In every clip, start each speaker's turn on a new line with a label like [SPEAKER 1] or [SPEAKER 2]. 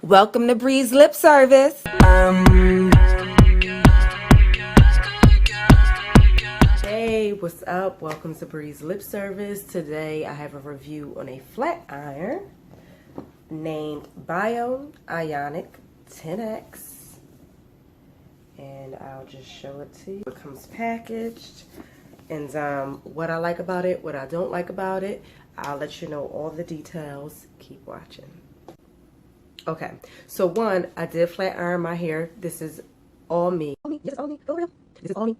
[SPEAKER 1] Welcome to Breeze Lip Service. Hey, what's up? Welcome to Breeze Lip Service. Today I have a review on a flat iron named Bio Ionic 10X. And I'll just show it to you. It comes packaged. And what I like about it, what I don't like about it, I'll let you know all the details. Keep watching. Okay, so one, I did flat iron my hair. This is all me. Yes, all me, for real. This is all me,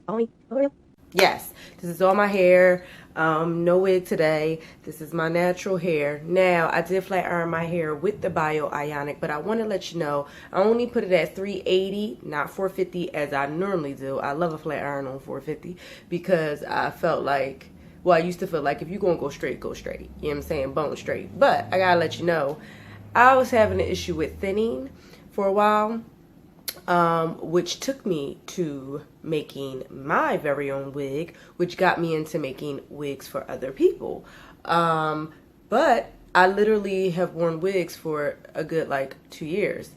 [SPEAKER 1] for real. Yes, this is all my hair. No wig today. This is my natural hair. Now, I did flat iron my hair with the Bio Ionic, but I want to let you know, I only put it at 380, not 450 as I normally do. I love a flat iron on 450 because I felt like, well, I used to feel like if you're going to go straight, go straight. You know what I'm saying? Bone straight. But I got to let you know, I was having an issue with thinning for a while, which took me to making my very own wig, which got me into making wigs for other people. But I literally have worn wigs for a good like 2 years,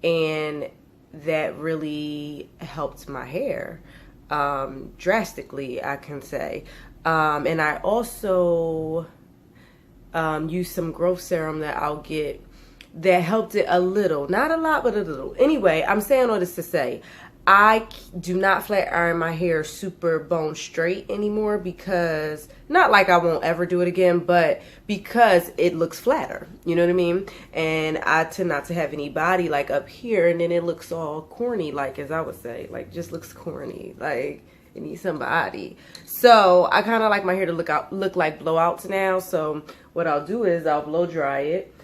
[SPEAKER 1] and that really helped my hair drastically, I can say. And I also used some growth serum that I'll get that helped it a little, not a lot, but a little. Anyway, I'm saying all this to say, I do not flat iron my hair super bone straight anymore because, not like I won't ever do it again, but because it looks flatter, you know what I mean? And I tend not to have any body like up here, and then it looks all corny, like, as I would say, like, just looks corny, like it needs some body. So I kind of like my hair to look like blowouts now. So what I'll do is I'll blow dry it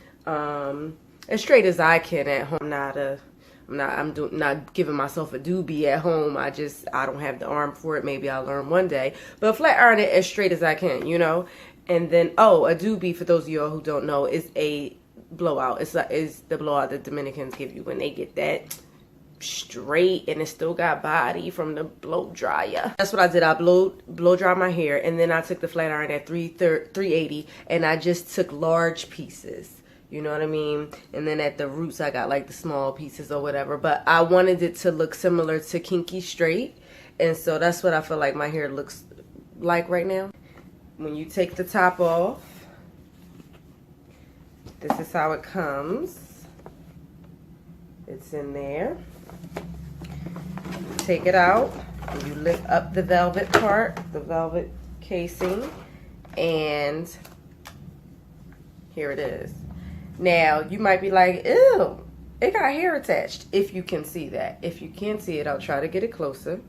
[SPEAKER 1] as straight as I can at home. I'm not giving myself a doobie at home. I don't have the arm for it. Maybe I'll learn one day. But flat iron it as straight as I can, you know. And then a doobie, for those of y'all who don't know, is a blowout. It's the blowout that Dominicans give you when they get that straight and it still got body from the blow dryer. That's what I did. I blow dry my hair, and then I took the flat iron at 380 and I just took large pieces, you know what I mean? And then at the roots I got like the small pieces or whatever, but I wanted it to look similar to kinky straight, and so that's what I feel like my hair looks like right now. When you take the top off, this is how it comes. It's in there. Take it out, and you lift up the velvet part, the velvet casing, and here it is. Now, you might be like, ew, it got hair attached, if you can see that. If you can't see it, I'll try to get it closer.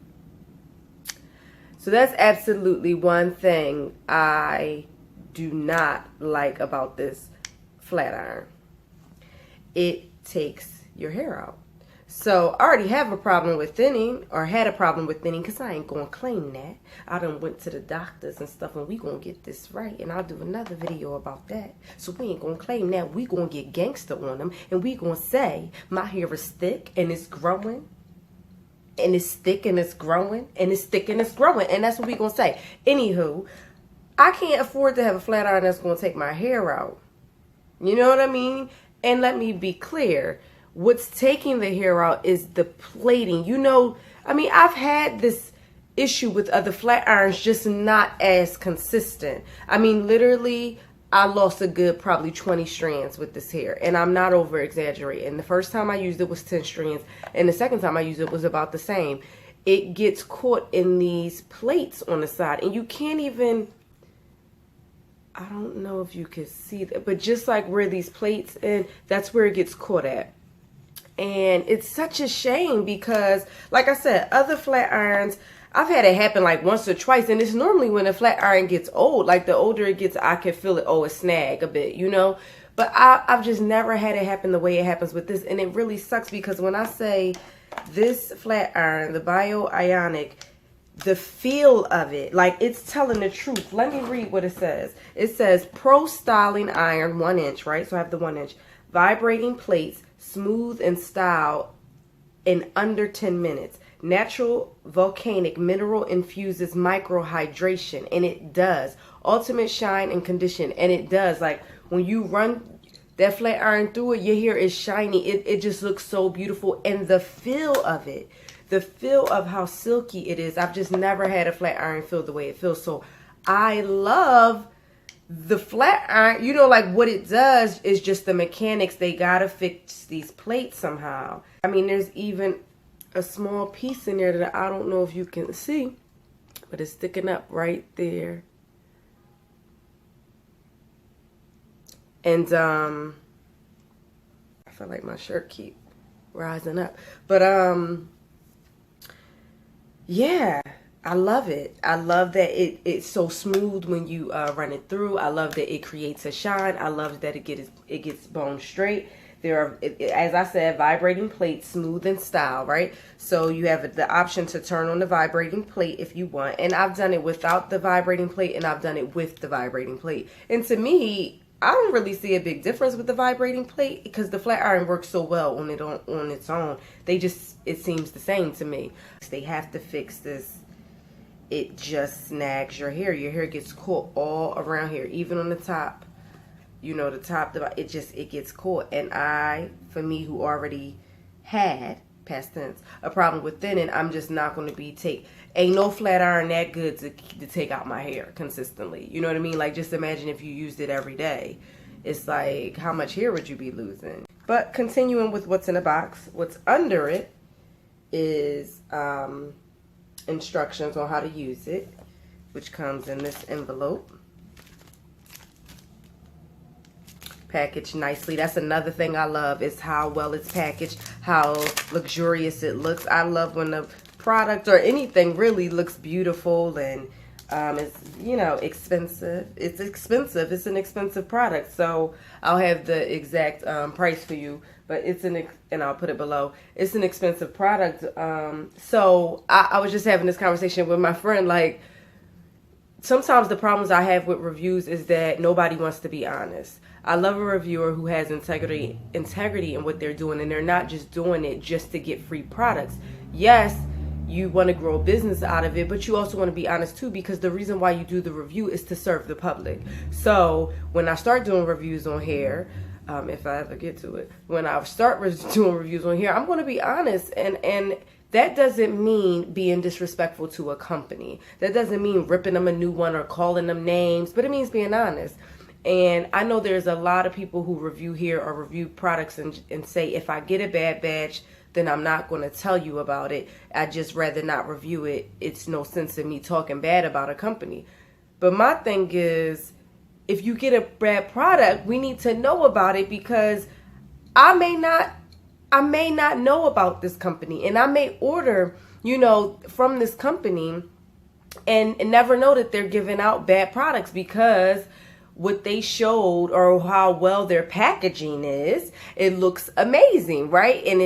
[SPEAKER 1] So that's absolutely one thing I do not like about this flat iron. It takes your hair out. So I already have a problem with thinning, or had a problem with thinning, because I ain't going to claim that. I done went to the doctors and stuff, and we going to get this right. And I'll do another video about that. So we ain't going to claim that. We going to get gangster on them, and we going to say my hair is thick and it's growing. And it's thick and it's growing. And it's thick and it's growing. And that's what we going to say. Anywho, I can't afford to have a flat iron that's going to take my hair out. You know what I mean? And let me be clear. What's taking the hair out is the plating. You know, I mean, I've had this issue with other flat irons, just not as consistent. I mean, literally, I lost a good probably 20 strands with this hair. And I'm not over exaggerating. The first time I used it was 10 strands. And the second time I used it was about the same. It gets caught in these plates on the side. And you can't even, I don't know if you can see that, but just like where these plates, and that's where it gets caught at. And it's such a shame because, like I said, other flat irons, I've had it happen like once or twice. And it's normally when a flat iron gets old, like the older it gets, I can feel it, it snag a bit, you know. But I've just never had it happen the way it happens with this. And it really sucks because when I say this flat iron, the Bio Ionic, the feel of it, like it's telling the truth. Let me read what it says. It says Pro Styling Iron 1 inch, right? So I have the 1 inch. Vibrating plates, smooth and style in under 10 minutes. Natural volcanic mineral infuses micro hydration, and it does. Ultimate shine and condition, and it does. Like when you run that flat iron through it, your hair is shiny. It just looks so beautiful. And the feel of it, the feel of how silky it is. I've just never had a flat iron feel the way it feels. So I love the flat iron. You know, like what it does is just the mechanics. They gotta fix these plates somehow. I mean, there's even a small piece in there that I don't know if you can see, but it's sticking up right there. And I feel like my shirt keep rising up. But yeah, I love it. I love that it's so smooth when you run it through. I love that it creates a shine. I love that it gets bone straight. There are, as I said, vibrating plates, smooth and style, right? So you have the option to turn on the vibrating plate if you want. And I've done it without the vibrating plate, and I've done it with the vibrating plate. And to me, I don't really see a big difference with the vibrating plate because the flat iron works so well on its own. It seems the same to me. They have to fix this. It just snags your hair. Your hair gets caught all around here, even on the top. You know, the top, it gets caught. And for me who already had, past tense, a problem with thinning, I'm just not going to ain't no flat iron that good to take out my hair consistently. You know what I mean? Like, just imagine if you used it every day. It's like, how much hair would you be losing? But continuing with what's in the box, what's under it is instructions on how to use it, which comes in this envelope. Packaged nicely. That's another thing I love, is how well it's packaged, how luxurious it looks. I love when the product or anything really looks beautiful and it's, you know, expensive. It's expensive. It's an expensive product. So I'll have the exact price for you, but and I'll put it below. It's an expensive product. So I was just having this conversation with my friend, like, sometimes the problems I have with reviews is that nobody wants to be honest. I love a reviewer who has integrity in what they're doing, and they're not just doing it just to get free products. Yes, you want to grow a business out of it, but you also want to be honest too, because the reason why you do the review is to serve the public. So when I start doing reviews on hair, if I ever get to it, when I start doing reviews on hair, I'm going to be honest, and that doesn't mean being disrespectful to a company. That doesn't mean ripping them a new one or calling them names, but it means being honest. And I know there's a lot of people who review hair or review products and say, if I get a bad batch, then I'm not going to tell you about it. I'd just rather not review it. It's no sense in me talking bad about a company. But my thing is, if you get a bad product, we need to know about it, because I may not know about this company, and I may order, you know, from this company and never know that they're giving out bad products, because what they showed or how well their packaging is, it looks amazing, right? And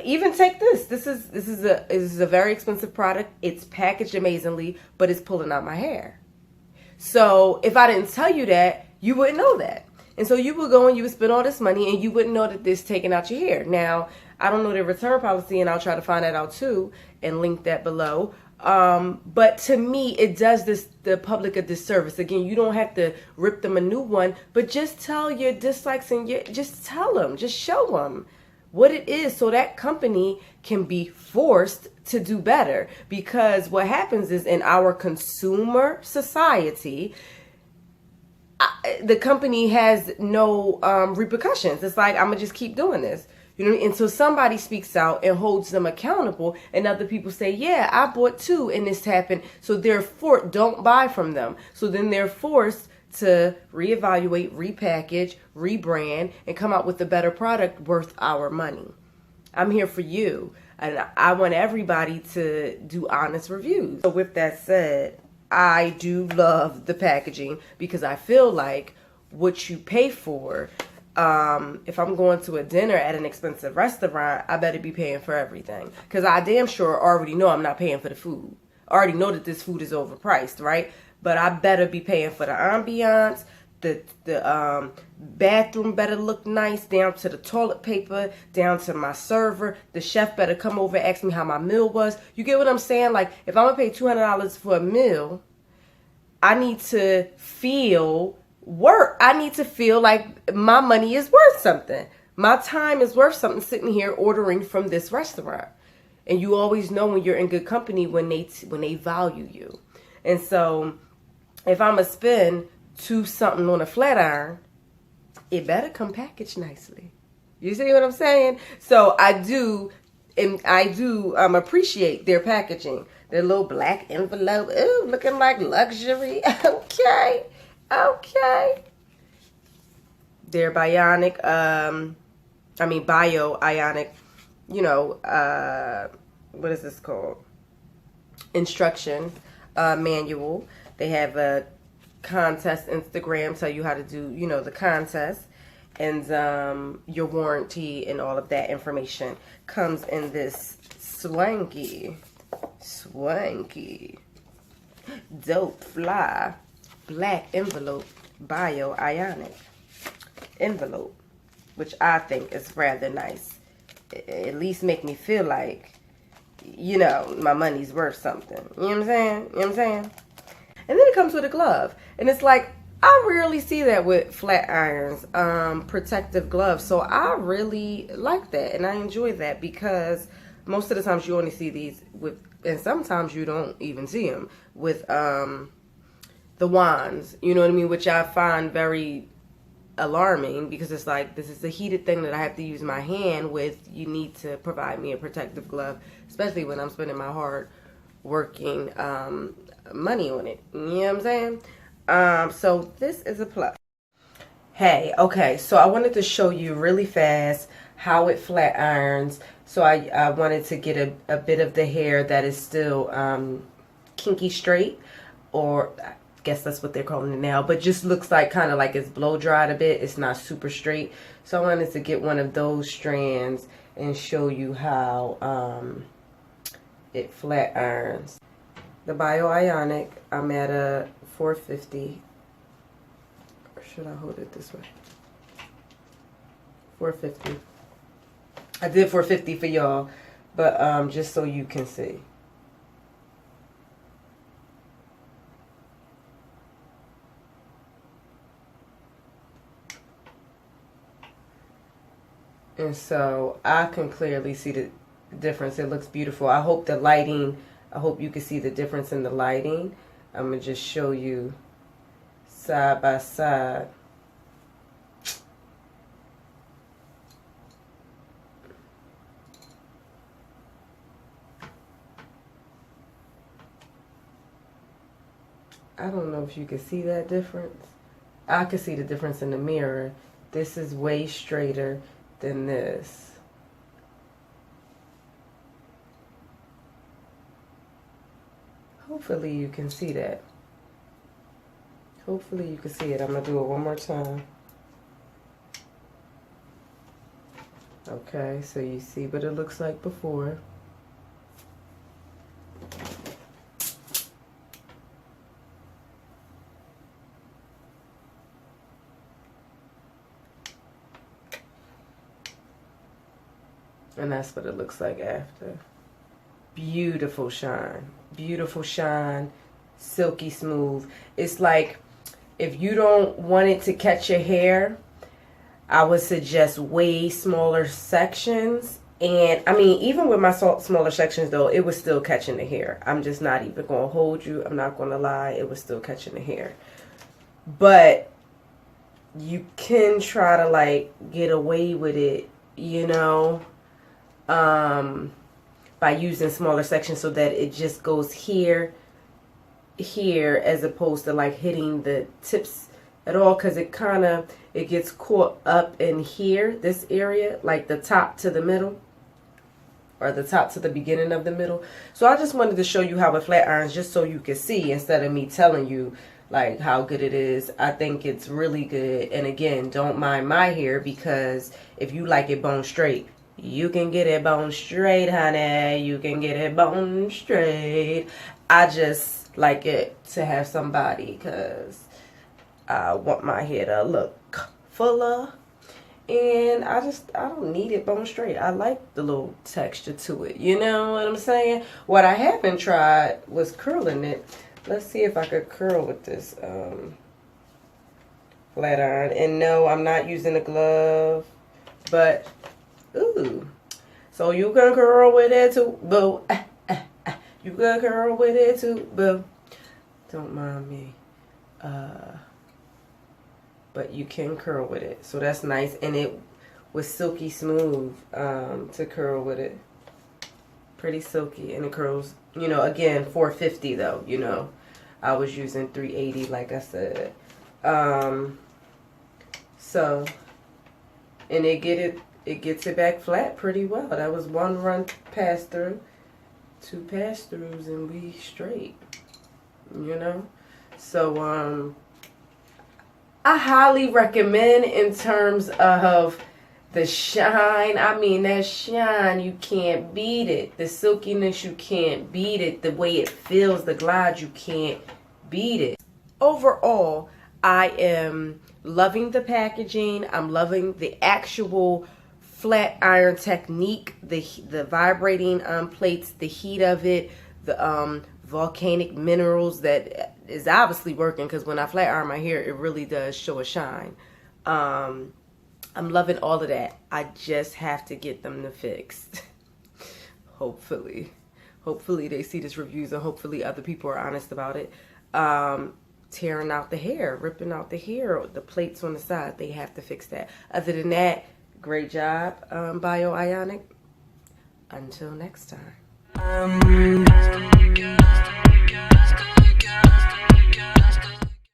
[SPEAKER 1] even take this. This is a very expensive product. It's packaged amazingly, but it's pulling out my hair. So if I didn't tell you that, you wouldn't know that. And so you would go and you would spend all this money and you wouldn't know that this is taking out your hair. Now, I don't know their return policy, and I'll try to find that out too and link that below. But to me, it does the public a disservice. Again, you don't have to rip them a new one, but just tell your dislikes and just tell them, just show them what it is, so that company can be forced to do better. Because what happens is, in our consumer society, the company has no repercussions. It's like, I'm gonna just keep doing this. You know what I mean? Until somebody speaks out and holds them accountable, and other people say, yeah, I bought too and this happened. So therefore, don't buy from them. So then they're forced to reevaluate, repackage, rebrand, and come out with a better product worth our money. I'm here for you, and I want everybody to do honest reviews. So with that said, I do love the packaging, because I feel like what you pay for, if I'm going to a dinner at an expensive restaurant, I better be paying for everything. Because I damn sure already know I'm not paying for the food. I already know that this food is overpriced, right? But I better be paying for the ambiance. The bathroom better look nice, down to the toilet paper, down to my server. The chef better come over and ask me how my meal was. You get what I'm saying? Like, if I'm going to pay $200 for a meal, I need to feel work. I need to feel like my money is worth something. My time is worth something sitting here ordering from this restaurant. And you always know when you're in good company when they value you. And so if I'm going to spend $2 something on a flat iron, it better come packaged nicely. You see what I'm saying? So I do appreciate their packaging. Their little black envelope. Ooh, looking like luxury. Okay. Okay. Their bionic, bio-ionic, what is this called? Instruction manual. They have a contest Instagram, tell you how to do, the contest. And your warranty and all of that information comes in this swanky, dope, fly, black envelope, bio-ionic envelope, which I think is rather nice. At least make me feel like, my money's worth something. You know what I'm saying? And then it comes with a glove. And it's like, I rarely see that with flat irons, protective gloves. So I really like that. And I enjoy that because most of the times you only see these with, and sometimes you don't even see them with the wands. You know what I mean? Which I find very alarming because it's like, this is a heated thing that I have to use my hand with. You need to provide me a protective glove, especially when I'm spending my hard working money on it. You know what I'm saying? So this is a plus. Hey, okay, so I wanted to show you really fast how it flat irons. So I wanted to get a bit of the hair that is still kinky straight, or I guess that's what they're calling it now, but just looks like kind of like it's blow dried a bit. It's not super straight. So I wanted to get one of those strands and show you how it flat irons. The bio-ionic, I'm at a 450. Or should I hold it this way? 450. I did 450 for y'all, but just so you can see. And so I can clearly see the difference. It looks beautiful. I hope the lighting, I hope you can see the difference in the lighting. I'm going to just show you side by side. I don't know if you can see that difference. I can see the difference in the mirror. This is way straighter than this. Hopefully you can see that. Hopefully you can see it. I'm going to do it one more time. Okay, so you see what it looks like before. And that's what it looks like after. Beautiful shine. Beautiful shine. Silky smooth. It's like, if you don't want it to catch your hair, I would suggest way smaller sections. And I mean, even with my smaller sections though, it was still catching the hair. I'm just not even going to hold you. I'm not going to lie. It was still catching the hair. But you can try to like get away with it, by using smaller sections so that it just goes here, as opposed to like hitting the tips at all, because it gets caught up in here, this area, like the top to the middle, or the top to the beginning of the middle. So I just wanted to show you how it flat irons, just so you can see, instead of me telling you like how good it is. I think it's really good. And again, don't mind my hair, because if you like it bone straight, you can get it bone straight, honey. You can get it bone straight. I just like it to have somebody, because I want my hair to look fuller. And I don't need it bone straight. I like the little texture to it. You know what I'm saying? What I haven't tried was curling it. Let's see if I could curl with this flat iron. And no, I'm not using a glove, but ooh. So you can curl with it too, boo. You can curl with it too, boo. Don't mind me. But you can curl with it. So that's nice. And it was silky smooth to curl with it. Pretty silky. And it curls, you know, again, 450 though, you know. I was using 380 like I said. So, and it gets it back flat pretty well. That was one run pass through, 2 pass throughs, and we straight. You know? So, I highly recommend in terms of the shine. I mean, that shine, you can't beat it. The silkiness, you can't beat it. The way it feels, the glide, you can't beat it. Overall, I am loving the packaging. I'm loving the actual flat iron technique, the vibrating plates, the heat of it, the volcanic minerals that is obviously working, because when I flat iron my hair, it really does show a shine. I'm loving all of that. I just have to get them to fix. Hopefully they see this reviews, and hopefully other people are honest about it. Tearing out the hair, ripping out the hair, the plates on the side, they have to fix that. Other than that, great job, Bio Ionic. Until next time.